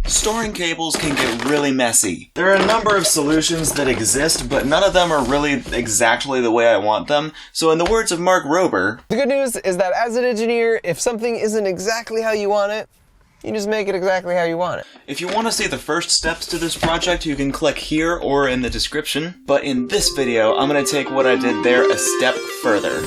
Storing cables can get really messy. There are a number of solutions that exist, but none of them are really exactly the way I want them. So in the words of Mark Rober, the good news is that as an engineer, if something isn't exactly how you want it, you just make it exactly how you want it. If you want to see the first steps to this project, you can click here or in the description. But in this video, I'm going to take what I did there a step further.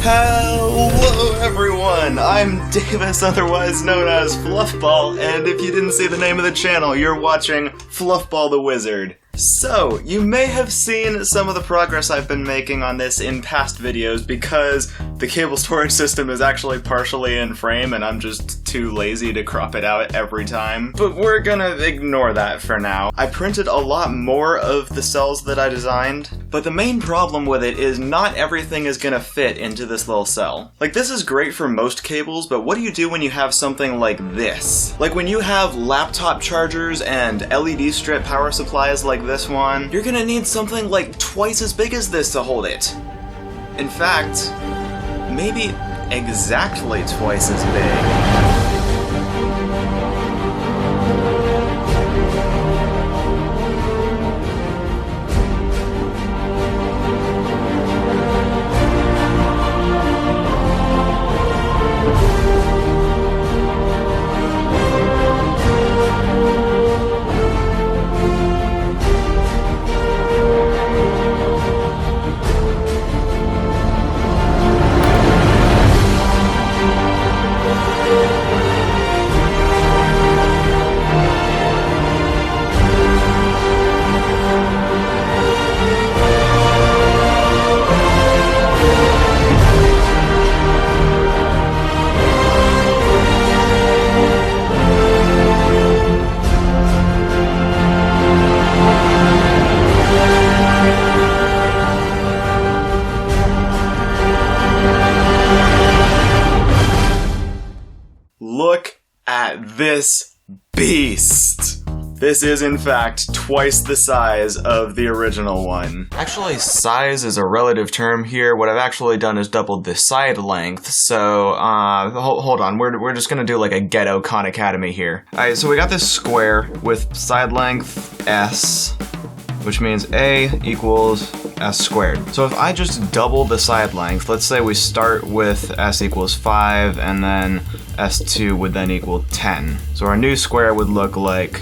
Hello everyone, I'm Davis, otherwise known as Fluffball, and if you didn't see the name of the channel, you're watching Fluffball the Wizard. So, you may have seen some of the progress I've been making on this in past videos because the cable storage system is actually partially in frame and I'm just too lazy to crop it out every time. But we're gonna ignore that for now. I printed a lot more of the cells that I designed, but the main problem with it is not everything is gonna fit into this little cell. Like, this is great for most cables, but what do you do when you have something like this? Like when you have laptop chargers and LED strip power supplies like this one, you're gonna need something like twice as big as this to hold it. In fact, maybe exactly twice as big. Look at this beast! This is, in fact, twice the size of the original one. Actually, size is a relative term here. What I've actually done is doubled the side length, so, hold on, we're just gonna do like a ghetto Khan Academy here. Alright, so we got this square with side length S, which means A equals S squared. So if I just double the side length, let's say we start with S equals 5, and then S2 would then equal 10. So our new square would look like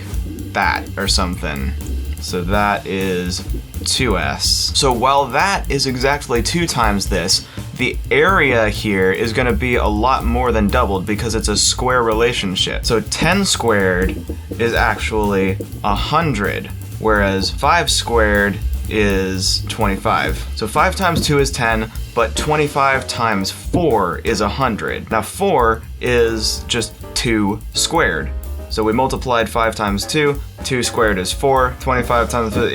that or something. So that is 2S. So while that is exactly 2 times this, the area here is going to be a lot more than doubled because it's a square relationship. So 10 squared is actually 100, whereas 5 squared is 25. So 5 times 2 is 10, but 25 times 4 is 100. Now 4 is just 2 squared. So we multiplied 5 times 2, 2 squared is 4, 25 times 2,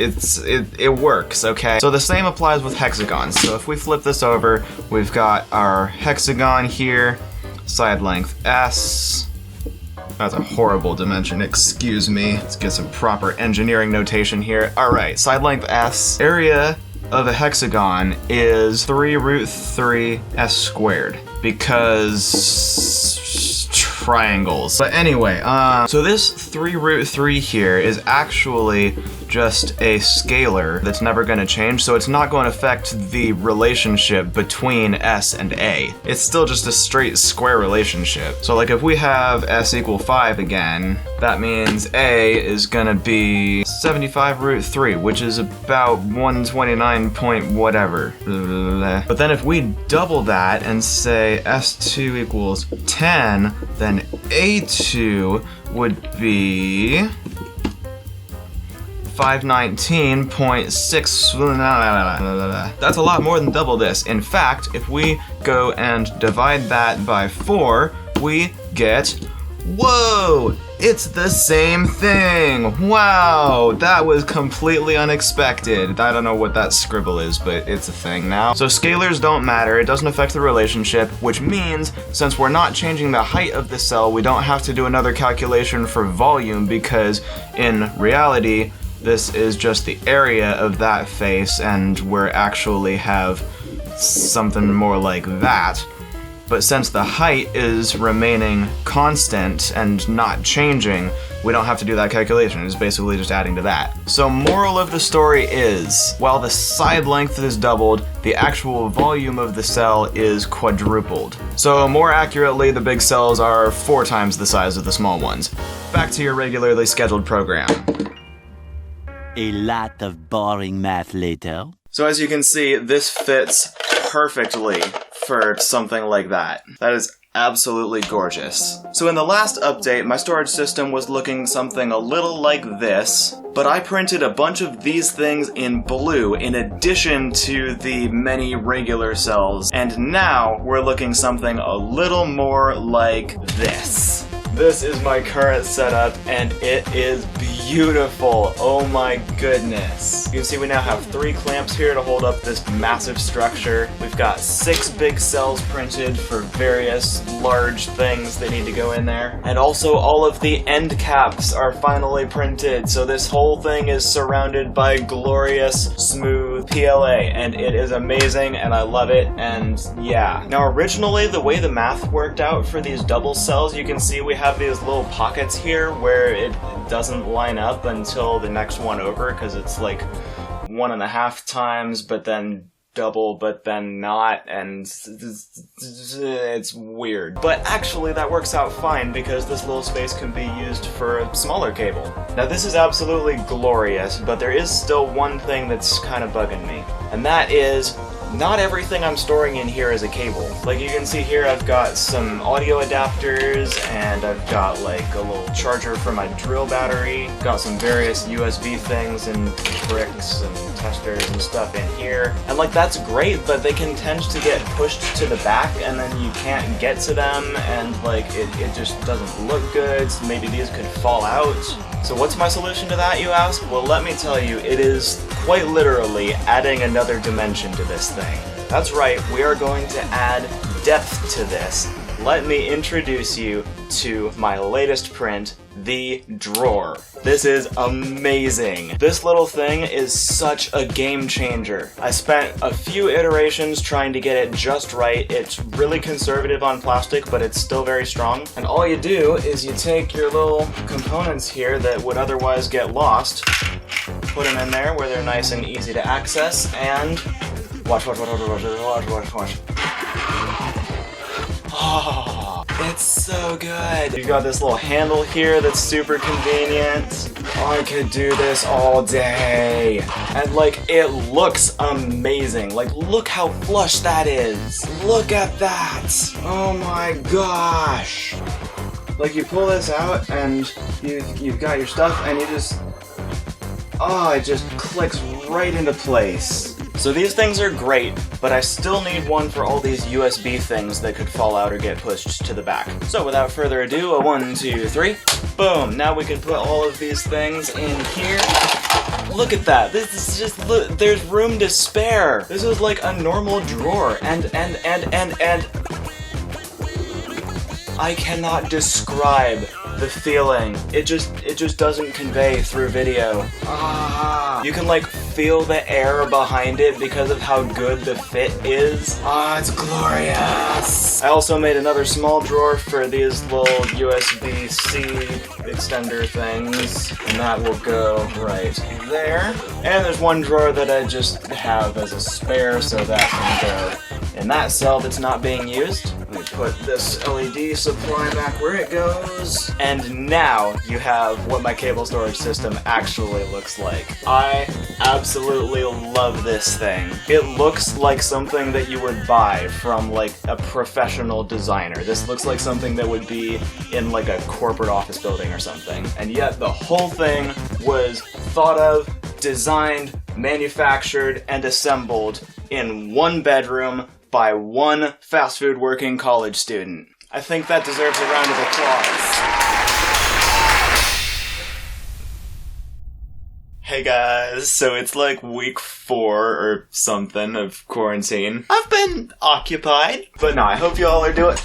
it works, okay? So the same applies with hexagons. So if we flip this over, we've got our hexagon here, side length S. That's a horrible dimension, excuse me. Let's get some proper engineering notation here. Alright, side length S. Area of a hexagon is 3 root 3 S squared, because triangles. But anyway, so this 3 root 3 here is actually just a scalar that's never going to change, so it's not going to affect the relationship between S and A. It's still just a straight square relationship. So like if we have S equal 5 again, that means A is going to be 75 root 3, which is about 129 point whatever. But then if we double that and say S2 equals 10, then A2 would be 519.6. That's a lot more than double this. In fact, if we go and divide that by 4, we get, whoa, it's the same thing. Wow, that was completely unexpected. I don't know what that scribble is, but it's a thing now. So scalars don't matter, it doesn't affect the relationship, which means since we're not changing the height of the cell, we don't have to do another calculation for volume, because in reality, this is just the area of that face, and we actually have something more like that. But since the height is remaining constant and not changing, we don't have to do that calculation. It's basically just adding to that. So moral of the story is, while the side length is doubled, the actual volume of the cell is quadrupled. So more accurately, the big cells are 4 times the size of the small ones. Back to your regularly scheduled program. A lot of boring math later. So as you can see, this fits perfectly for something like that. That is absolutely gorgeous. So in the last update, my storage system was looking something a little like this, but I printed a bunch of these things in blue in addition to the many regular cells, and now we're looking something a little more like this. This is my current setup, and it is beautiful. Oh my goodness. You can see we now have 3 clamps here to hold up this massive structure. We've got 6 big cells printed for various large things that need to go in there. And also all of the end caps are finally printed, so this whole thing is surrounded by glorious, smooth PLA, and it is amazing, and I love it, and yeah. Now originally, the way the math worked out for these double cells, you can see we have these little pockets here where it doesn't line up until the next one over, because it's like 1.5 times, but then double, but then not, and it's weird. But actually that works out fine because this little space can be used for a smaller cable. Now this is absolutely glorious, but there is still one thing that's kind of bugging me, and that is not everything I'm storing in here is a cable. Like you can see here, I've got some audio adapters, and I've got like a little charger for my drill battery, got some various USB things and bricks and testers and stuff in here. And like that's great, but they can tend to get pushed to the back and then you can't get to them, and like it just doesn't look good, so maybe these could fall out. So what's my solution to that, you ask? Well, let me tell you, it is quite literally adding another dimension to this thing. That's right, we are going to add depth to this. Let me introduce you to my latest print, the drawer. This is amazing. This little thing is such a game changer. I spent a few iterations trying to get it just right. It's really conservative on plastic, but it's still very strong. And all you do is you take your little components here that would otherwise get lost, put them in there where they're nice and easy to access, and watch. Oh, it's so good. You've got this little handle here that's super convenient. I could do this all day. And like, it looks amazing. Like, look how flush that is. Look at that. Oh my gosh. Like, you pull this out and you've got your stuff and you just, oh, it just clicks right into place. So these things are great, but I still need one for all these USB things that could fall out or get pushed to the back. So without further ado, a 1, 2, 3, boom! Now we can put all of these things in here. Look at that! This is just, look, there's room to spare! This is like a normal drawer, and I cannot describe the feeling. It just doesn't convey through video. You can like feel the air behind it because of how good the fit is. It's glorious. I also made another small drawer for these little USB-C extender things, and that will go right there. And there's one drawer that I just have as a spare, so that can go in that cell that's not being used. Let me put this LED supply back where it goes. And now you have what my cable storage system actually looks like. I absolutely love this thing. It looks like something that you would buy from like a professional designer. This looks like something that would be in like a corporate office building or something. And yet the whole thing was thought of, designed, manufactured, and assembled in one bedroom by one fast food working college student. I think that deserves a round of applause. Hey guys, so it's like week 4 or something of quarantine. I've been occupied, but no, I hope y'all are doing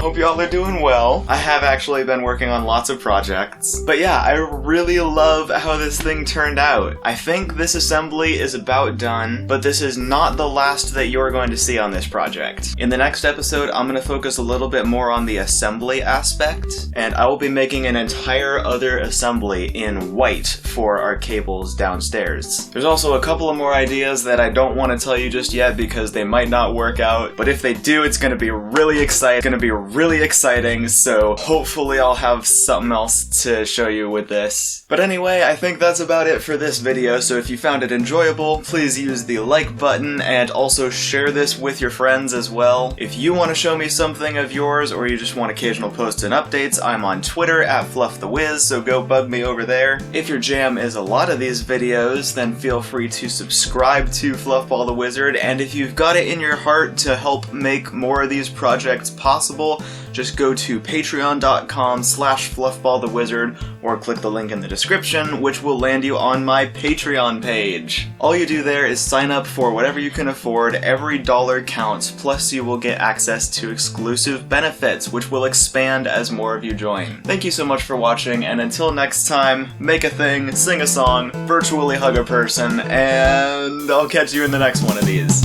hope y'all are doing well. I have actually been working on lots of projects. But yeah, I really love how this thing turned out. I think this assembly is about done, but this is not the last that you're going to see on this project. In the next episode, I'm going to focus a little bit more on the assembly aspect, and I will be making an entire other assembly in white for our cables downstairs. There's also a couple of more ideas that I don't want to tell you just yet because they might not work out, but if they do, it's going to be really exciting, so hopefully I'll have something else to show you with this. But anyway, I think that's about it for this video, so if you found it enjoyable, please use the like button and also share this with your friends as well. If you want to show me something of yours or you just want occasional posts and updates, I'm on Twitter at FluffTheWiz, so go bug me over there. If your jam is a lot of these videos, then feel free to subscribe to Fluffball the Wizard, and if you've got it in your heart to help make more of these projects possible, just go to patreon.com/fluffballthewizard or click the link in the description, which will land you on my Patreon page. All you do there is sign up for whatever you can afford. Every dollar counts, plus you will get access to exclusive benefits, which will expand as more of you join. Thank you so much for watching, and until next time, make a thing, sing a song, virtually hug a person, and I'll catch you in the next one of these.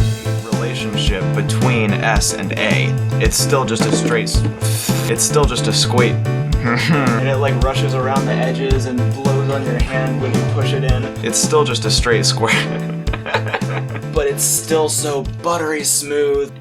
Relationship between S and A. It's still just a square. And it like rushes around the edges and blows on your hand when you push it in. It's still just a straight square. But it's still so buttery smooth.